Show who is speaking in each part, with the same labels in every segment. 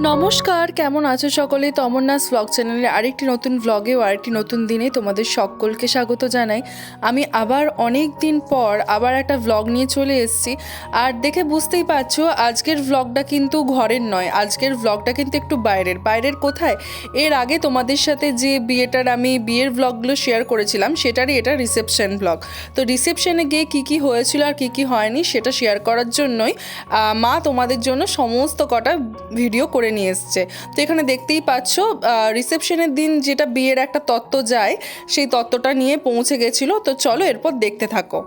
Speaker 1: নমস্কার, কেমন আছো সকলে? তমন্নাস ব্লগ চ্যানেলের আরেকটি নতুন ব্লগে ও আরেকটি নতুন দিনে তোমাদের সকলকে স্বাগত জানাই। আমি আবার অনেক দিন পর আবার একটা ব্লগ নিয়ে চলে এসেছি। আর দেখে বুঝতেই পারছো আজকের ব্লগটা কিন্তু ঘরের নয়, আজকের ব্লগটা কিন্তু একটু বাইরের কোথায়? এর আগে তোমাদের সাথে যে আমি বিয়ের ব্লগগুলো শেয়ার করেছিলাম সেটারই এটা রিসেপশন ব্লগ। তো রিসেপশনে গিয়ে কী হয়েছিল আর কী হয়নি সেটা শেয়ার করার জন্যই মা তোমাদের জন্য সমস্ত কটা ভিডিও করে নিয়ে এসছে। তো এখানে দেখতেই পাচ্ছ রিসেপশনের দিন যেটা বিয়ের একটা তত্ত্ব যায় সেই তত্ত্বটা নিয়ে পৌঁছে গেছিলো। তো চলো এরপর দেখতে থাকো।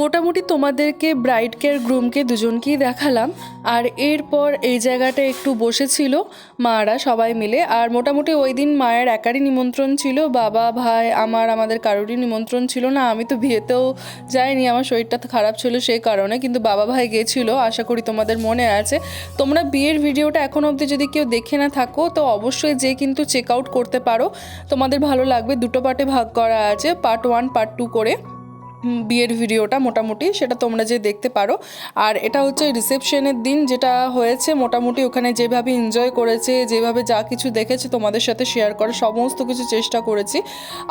Speaker 1: মোটামুটি তোমাদেরকে ব্রাইডকে আর গ্রুমকে দুজনকেই দেখালাম। আর এরপর এই জায়গাটা একটু বসেছিল মারা সবাই মিলে। আর মোটামুটি ওই দিন মায়ের একারই নিমন্ত্রণ ছিল, বাবা ভাই আমাদের কারোরই নিমন্ত্রণ ছিল না। আমি তো বিয়েতেও যাইনি, আমার শরীরটা তো খারাপ ছিল সেই কারণে, কিন্তু বাবা ভাই গেছিল, আশা করি তোমাদের মনে আছে। তোমরা বিয়ের ভিডিওটা এখন অবধি যদি কেউ দেখে না থাকো তো অবশ্যই যে কিন্তু চেক আউট করতে পারো, তোমাদের ভালো লাগবে। দুটো পার্টে ভাগ করা আছে, পার্ট 1 পার্ট 2 করে বিয়ের ভিডিওটা মোটামুটি সেটা তোমরা যে দেখতে পারো। আর এটা হচ্ছে রিসেপশনের দিন যেটা হয়েছে, মোটামুটি ওখানে যেভাবে এনজয় করেছে, যেভাবে যা কিছু দেখেছে তোমাদের সাথে শেয়ার করে সমস্ত কিছু চেষ্টা করেছি।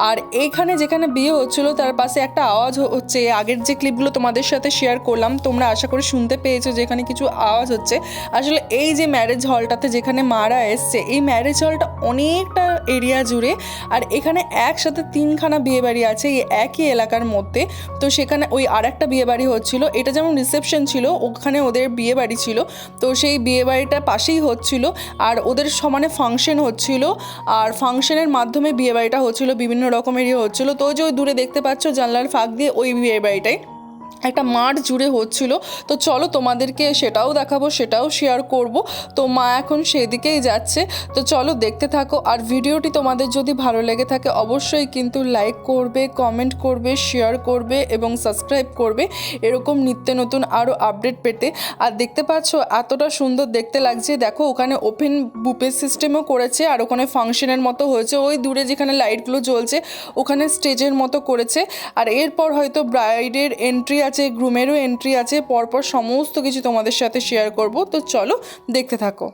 Speaker 1: আর এইখানে যেখানে বিয়ে হচ্ছিল তার পাশে একটা আওয়াজ হচ্ছে, আগের যে ক্লিপগুলো তোমাদের সাথে শেয়ার করলাম তোমরা আশা করি শুনতে পেয়েছো যেখানে কিছু আওয়াজ হচ্ছে। আসলে এই যে ম্যারেজ হলটাতে যেখানে মারা এসছে, এই ম্যারেজ হলটা অনেকটা এরিয়া জুড়ে, আর এখানে একসাথে 3খানা বিয়েবাড়ি আছে এই একই এলাকার মধ্যে। তো সেখানে ওই আর একটা বিয়েবাড়ি হচ্ছিল, এটা যেমন রিসেপশন ছিল ওখানে ওদের বিয়েবাড়ি ছিল, তো সেই বিয়েবাড়িটা পাশেই হচ্ছিল। আর ওদের সমানে ফাংশন হচ্ছিল, আর ফাংশনের মাধ্যমে বিয়েবাড়িটা হচ্ছিল, বিভিন্ন রকমেরই হচ্ছিল। তো যে ওই দূরে দেখতে পাচ্ছ জানলার ফাঁক দিয়ে ওই বিয়েবাড়িটাই একটা মাঠ জুড়ে হচ্ছিল। তো চলো তোমাদেরকে সেটাও দেখাবো, সেটাও শেয়ার করব। তো মা এখন সেদিকেই যাচ্ছে, তো চলো দেখতে থাকো। আর ভিডিওটি তোমাদের যদি ভালো লেগে থাকে অবশ্যই কিন্তু লাইক করবে, কমেন্ট করবে, শেয়ার করবে এবং সাবস্ক্রাইব করবে এরকম নিত্য নতুন আরও আপডেট পেতে। আর দেখতে পাচ্ছ এতটা সুন্দর দেখতে লাগছে, দেখো ওখানে ওপেন বুফে সিস্টেমও করেছে, আর ওখানে ফাংশনের মতো হয়েছে। ওই দূরে যেখানে লাইটগুলো জ্বলছে ওখানে স্টেজের মতো করেছে। আর এরপর হয়তো ব্রাইডের এন্ট্রি আছে, গ্রুমেরও এন্ট্রি আছে, পরপর সমস্ত কিছু তোমাদের সাথে শেয়ার করব। তো চলো দেখতে থাকো।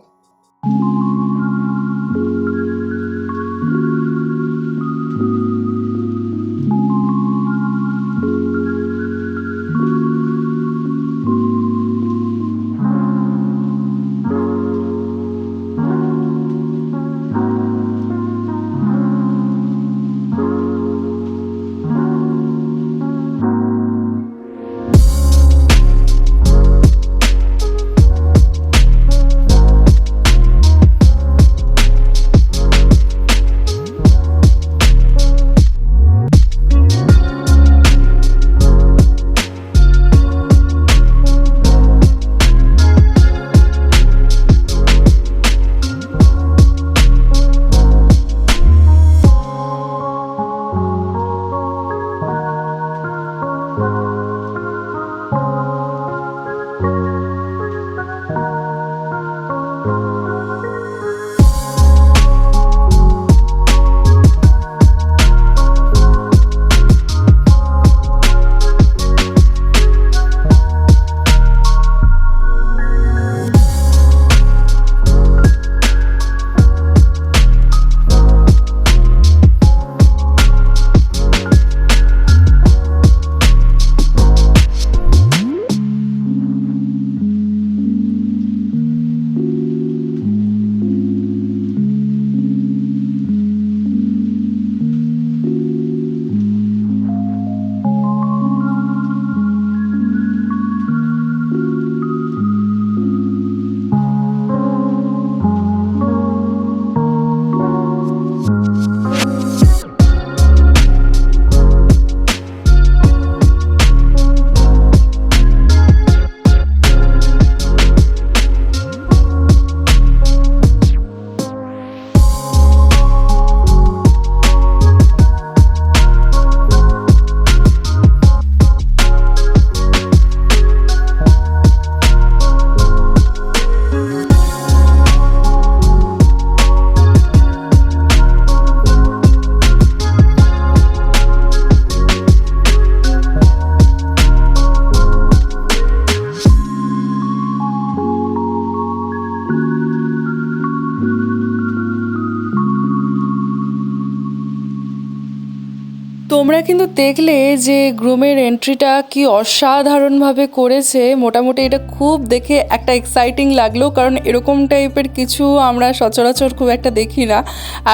Speaker 1: তোমরা কিন্তু দেখলে যে গ্রুমের এন্ট্রিটা কি অসাধারণভাবে করেছে। মোটামুটি এটা খুব দেখে একটা এক্সাইটিং লাগলো, কারণ এরকম টাইপের কিছু আমরা সচরাচর খুব একটা দেখি না।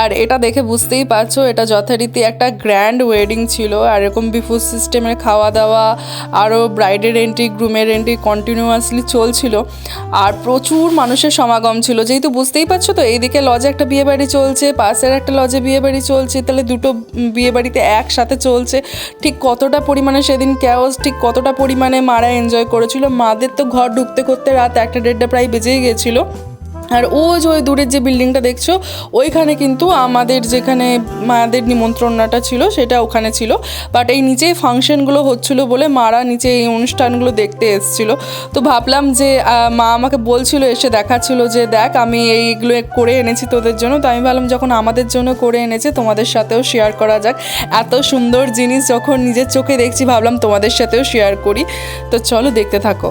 Speaker 1: আর এটা দেখে বুঝতেই পারছো এটা যথারীতি একটা গ্র্যান্ড ওয়েডিং ছিল। আর এরকম বিফোর সিস্টেমের খাওয়া দাওয়া, আরও ব্রাইডের এন্ট্রি গ্রুমের এন্ট্রি কন্টিনিউয়াসলি চলছিল। আর প্রচুর মানুষের সমাগম ছিল, যেহেতু বুঝতেই পারছো তো এইদিকে লজে একটা বিয়েবাড়ি চলছে, পাশের একটা লজে বিয়েবাড়ি চলছে, তাহলে দুটো বিয়েবাড়িতে একসাথে চলছে। ঠিক কতটা পরিমাণে সেদিন ক্যাওস, ঠিক কতটা পরিমাণে মারা এনজয় করেছিল। মাদের তো ঘর ঢুকতে করতে রাত 1-1:30 প্রায় বেজেই গেছিলো। আর ওই দূরের যে বিল্ডিংটা দেখছো ওইখানে কিন্তু আমাদের যেখানে মাদের নিমন্ত্রণটা ছিল সেটা ওখানে ছিল। বাট এই নিচেই ফাংশনগুলো হচ্ছিলো বলে মারা নিচে এই অনুষ্ঠানগুলো দেখতে এসেছিল। তো ভাবলাম যে মা আমাকে বলছিল, এসে দেখাচ্ছিল যে দেখ আমি এইগুলো করে এনেছি তোদের জন্য। তো আমি ভাবলাম যখন আমাদের জন্য করে এনেছে তোমাদের সাথেও শেয়ার করা যাক। এত সুন্দর জিনিস যখন নিজের চোখে দেখছি ভাবলাম তোমাদের সাথেও শেয়ার করি। তো চলো দেখতে থাকো।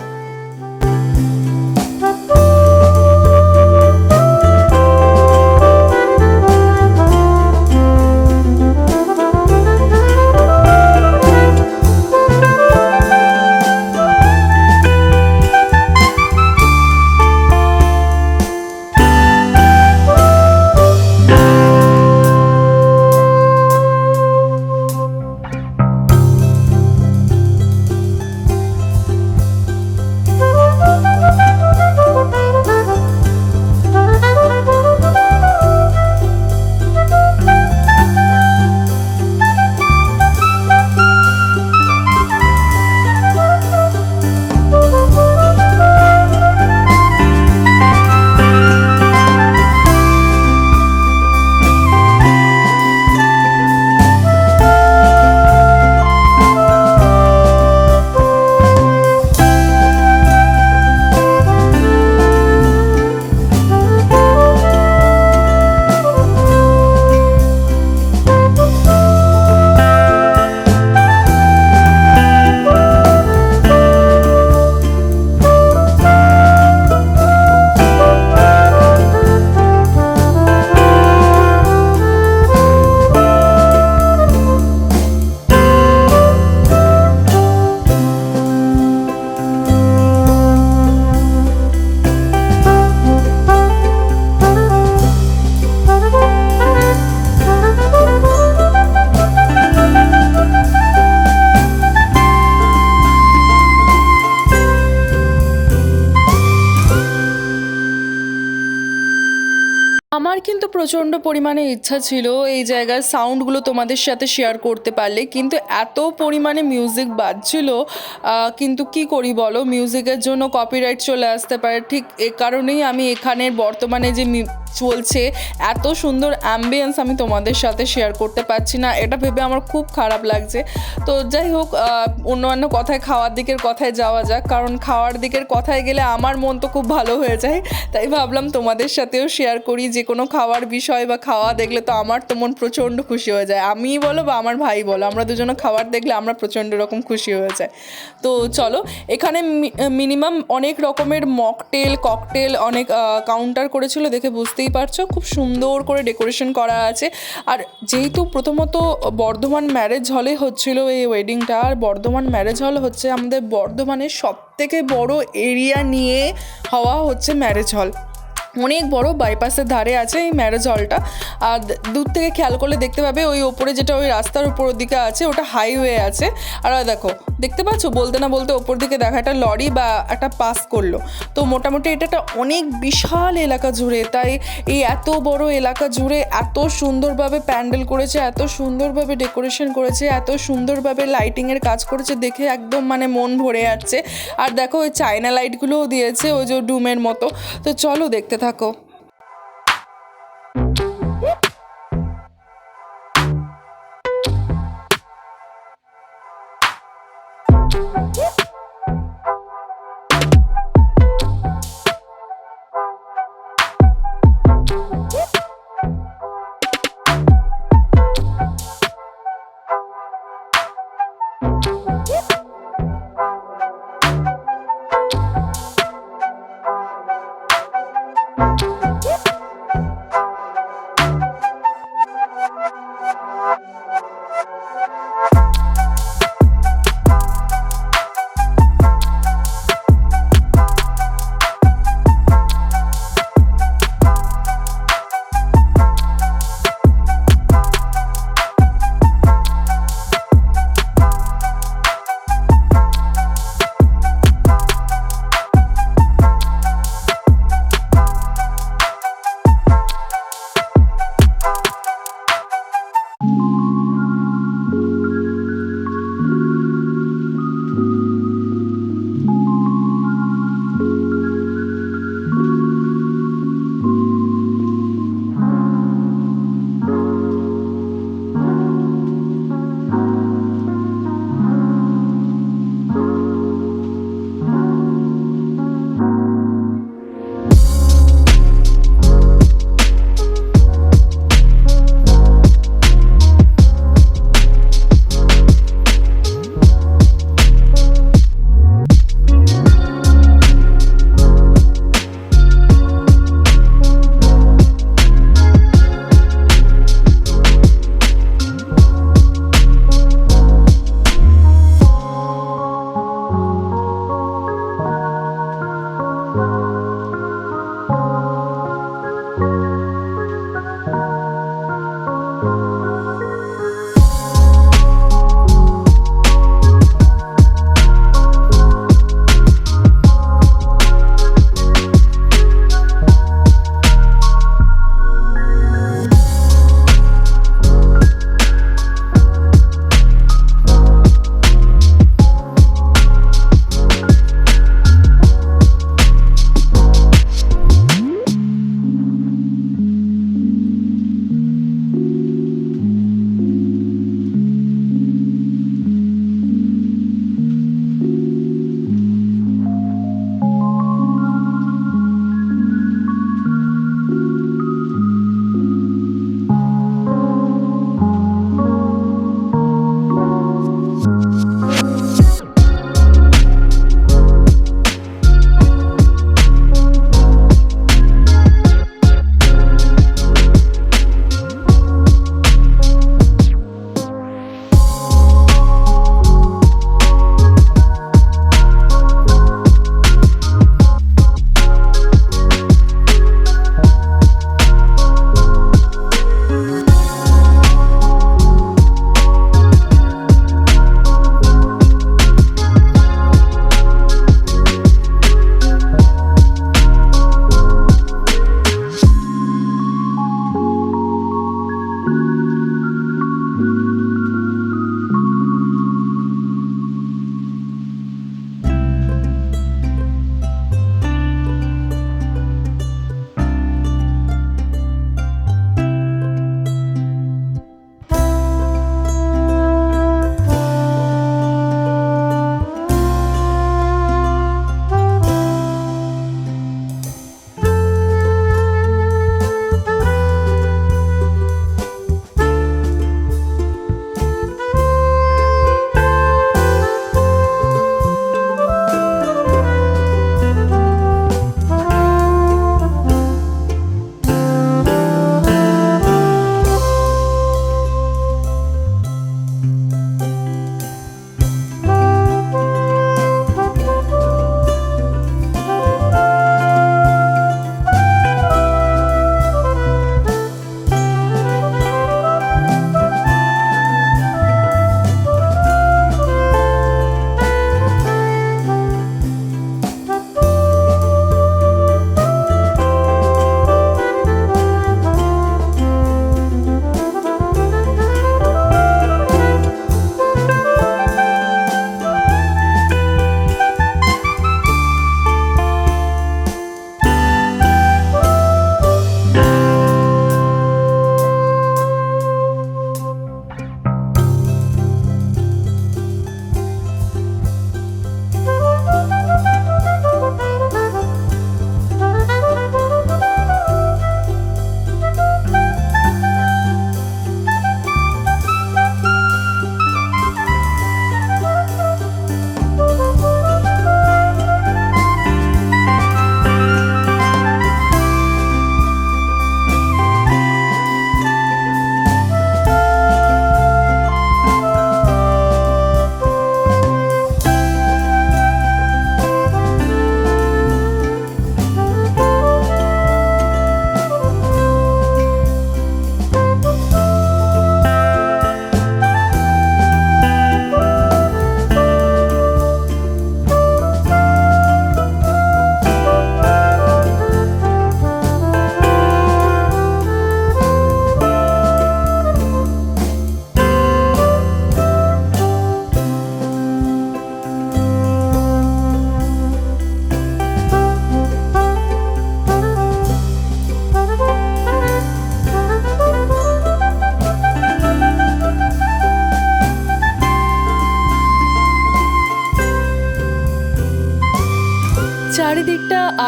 Speaker 1: আমার কিন্তু প্রচণ্ড পরিমাণে ইচ্ছা ছিল এই জায়গার সাউন্ডগুলো তোমাদের সাথে শেয়ার করতে পারলে, কিন্তু এত পরিমাণে মিউজিক বাজছিল, কিন্তু কি করি বলো, মিউজিকের জন্য কপিরাইট চলে আসতে পারে। ঠিক এ কারণেই আমি এখানের বর্তমানে যে চলছে এত সুন্দর অ্যাম্বিয়েন্স আমি তোমাদের সাথে শেয়ার করতে পারছি না, এটা ভেবে আমার খুব খারাপ লাগছে। তো যাই হোক, অন্য কথায় খাওয়ার দিকের কথায় যাওয়া যাক, কারণ খাওয়ার দিকের কথায় গেলে আমার মন তো খুব ভালো হয়ে যায়। তাই ভাবলাম তোমাদের সাথেও শেয়ার করি, যে কোনো খাওয়ার বিষয় বা খাওয়া দেখলে তো আমার তো মন প্রচণ্ড খুশি হয়ে যায়। আমিই বলো বা আমার ভাই বলো, আমরা দুজনে খাবার দেখলে আমরা প্রচণ্ড রকম খুশি হয়ে যায়। তো চলো, এখানে মিনিমাম অনেক রকমের মকটেল ককটেল অনেক কাউন্টার করেছিল, দেখে বুঝতেই পারছো খুব সুন্দর করে ডেকোরেশন করা আছে। আর যেহেতু প্রথমত বর্ধমান ম্যারেজ হলে হচ্ছিল এই ওয়েডিংটা, আর বর্ধমান ম্যারেজ হল হচ্ছে আমাদের বর্ধমানের সবথেকে বড় এরিয়া নিয়ে হওয়া হচ্ছে ম্যারেজ হল। অনেক বড় বাইপাসের ধারে আছে এই ম্যারেজ হলটা। আর দূর থেকে খেয়াল করলে দেখতে পাবে ওই ওপরে যেটা ওই রাস্তার উপরের দিকে আছে ওটা হাইওয়ে আছে। আর দেখো, দেখতে পাচ্ছ, বলতে না বলতে ওপর দিকে দেখা একটা লরি বা একটা পাস করলো। তো মোটামুটি এটা একটা অনেক বিশাল এলাকা জুড়ে, তাই এই এত বড় এলাকা জুড়ে এত সুন্দরভাবে প্যান্ডেল করেছে, এত সুন্দরভাবে ডেকোরেশন করেছে, এত সুন্দরভাবে লাইটিংয়ের কাজ করেছে, দেখে একদম মানে মন ভরে যাচ্ছে। আর দেখো ওই চায়না লাইটগুলোও দিয়েছে ওই যে ডুমের মতো। তো চলো দেখতে থাকো।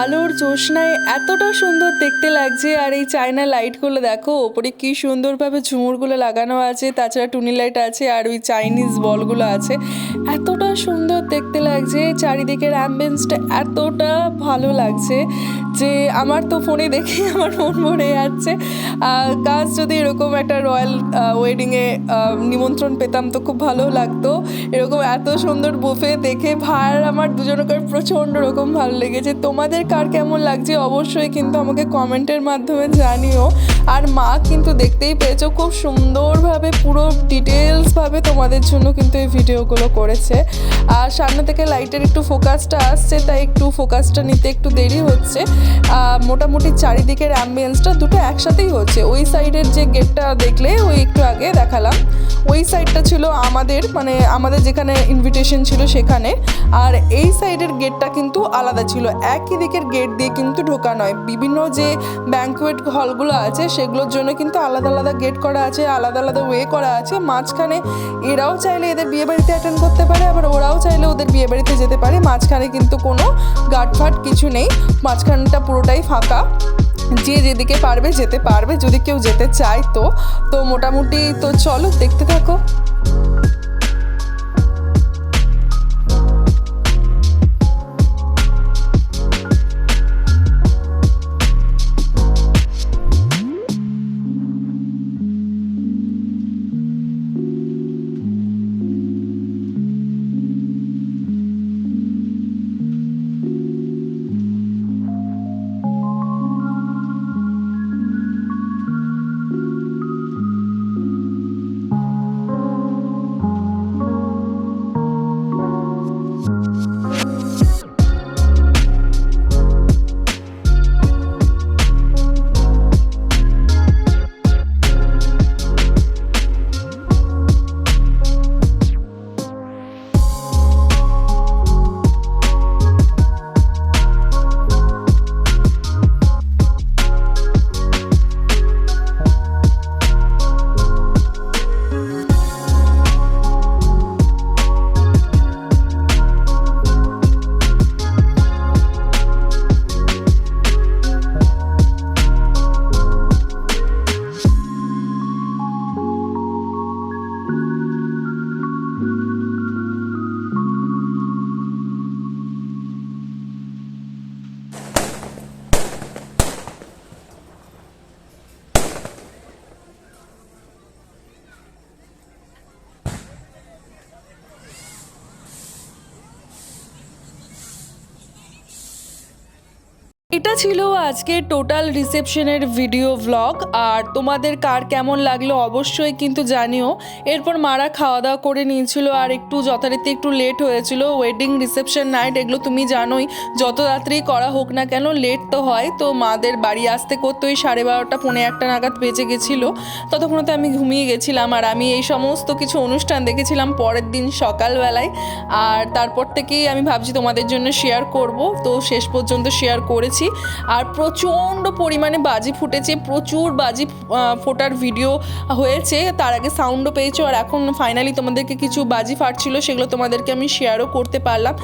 Speaker 1: আলোর জ্যোৎস্নায় এতটা সুন্দর দেখতে লাগছে। আর এই চায়না লাইটগুলো দেখো, ওপরে কি সুন্দরভাবে ঝুমুরগুলো লাগানো আছে, তাছাড়া টুনি লাইট আছে আর ওই চাইনিজ বলগুলো আছে। এতটা সুন্দর দেখতে লাগছে, চারিদিকের অ্যাম্বিয়েন্সটা এতটা ভালো লাগছে যে আমার তো ফোনে দেখে আমার মন ভরে যাচ্ছে। কাজ যদি এরকম একটা রয়্যাল ওয়েডিংয়ে নিমন্ত্রণ পেতাম তো খুব ভালো লাগতো। এরকম এত সুন্দর বুফে দেখে ভাই আমার দুজনকার প্রচণ্ড রকম ভালো লেগেছে। তোমাদের কার কেমন লাগছে অবশ্যই কিন্তু আমাকে কমেন্টের মাধ্যমে জানিও। আর মা কিন্তু দেখতেই পেয়েছো খুব সুন্দরভাবে পুরো ডিটেলসভাবে তোমাদের জন্য কিন্তু এই ভিডিওগুলো করেছে। আর সামনে থেকে লাইটের একটু ফোকাসটা আসছে, তাই একটু ফোকাসটা নিতে একটু দেরি হচ্ছে। মোটামুটি চারিদিকের অ্যাম্বিয়েন্সটা দুটো একসাথেই হচ্ছে। ওই সাইডের যে গেটটা দেখলে ওই একটু আগে দেখালাম, ওই সাইডটা ছিল আমাদের যেখানে ইনভিটেশন ছিল সেখানে, আর এই সাইডের গেটটা কিন্তু আলাদা ছিল। একই দিকের গেট দিয়ে কিন্তু ঢোকা নয়, বিভিন্ন যে ব্যাঙ্কোয়েট হলগুলো আছে সেগুলোর জন্য কিন্তু আলাদা আলাদা গেট করা আছে, আলাদা আলাদা ওয়ে করা আছে। মাঝখানে এরাও চাইলে এদের বিয়েবাড়িতে অ্যাটেন্ড করতে পারে, আবার ওরাও চাইলে ওদের বিয়েবাড়িতে যেতে পারে। মাঝখানে কিন্তু কোনো গাটফাট কিছু নেই, মাঝখানটা পুরোটাই ফাঁকা। যে যেদিকে পারবে যেতে পারবে, যদি কেউ যেতে চায় তো মোটামুটি তো চলো দেখতে থাকো। এটা ছিল আজকে টোটাল রিসেপশনের ভিডিও ব্লগ। আর তোমাদের কার কেমন লাগলো অবশ্যই কিন্তু জানিও। এরপর মারা খাওয়া দাওয়া করে নিয়েছিল, আর একটু যথারীতি একটু লেট হয়েছিল। ওয়েডিং রিসেপশন নাইট এগুলো তুমি জানোই, যত রাত্রি করা হোক না কেন লেট তো হয়। তো মাদের বাড়ি আসতে করতে ওই 12:30 পৌনে 1 নাগাদ বেজে গেছিলো। ততক্ষণে তো আমি ঘুমিয়ে গেছিলাম, আর আমি এই সমস্ত কিছু অনুষ্ঠান দেখেছিলাম পরের দিন সকালবেলায়। আর তারপর থেকেই আমি ভাবছি তোমাদের জন্য শেয়ার করব, তো শেষ পর্যন্ত শেয়ার করেছি। আর প্রচণ্ড পরিমাণে বাজি ফুটেছে, প্রচুর বাজি ফোটার ভিডিও হয়েছে, তার আগে সাউন্ডও পেয়েছো। আর এখন ফাইনালি তোমাদেরকে কিছু বাজি ফাটছিল, সেগুলো তোমাদেরকে আমি শেয়ারও করতে পারলাম।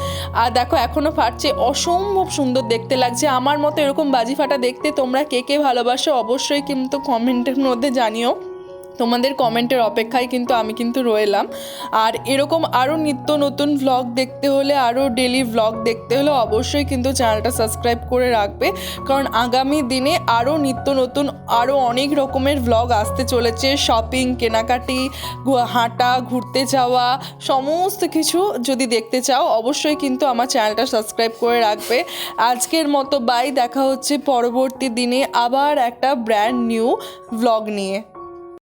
Speaker 1: আর দেখো এখনও ফাটছে, অসম্ভব সুন্দর দেখতে লাগছে। আমার মতো এরকম বাজি ফাটা দেখতে তোমরা কে কে ভালোবাসো অবশ্যই কিন্তু কমেন্টের মধ্যে জানিও। তোমাদের কমেন্টের অপেক্ষায় কিন্তু আমি কিন্তু রইলাম। আর এরকম আরও নিত্য নতুন ভ্লগ দেখতে হলে, আরও ডেলি ভ্লগ দেখতে হলে অবশ্যই কিন্তু চ্যানেলটা সাবস্ক্রাইব করে রাখবে, কারণ আগামী দিনে আরও নিত্য নতুন আরও অনেক রকমের ভ্লগ আসতে চলেছে। শপিং, কেনাকাটি, হাঁটা, ঘুরতে যাওয়া, সমস্ত কিছু যদি দেখতে চাও অবশ্যই কিন্তু আমার চ্যানেলটা সাবস্ক্রাইব করে রাখবে। আজকের মতো বাই, দেখা হচ্ছে পরবর্তী দিনে আবার একটা ব্র্যান্ড নিউ ভ্লগ নিয়ে।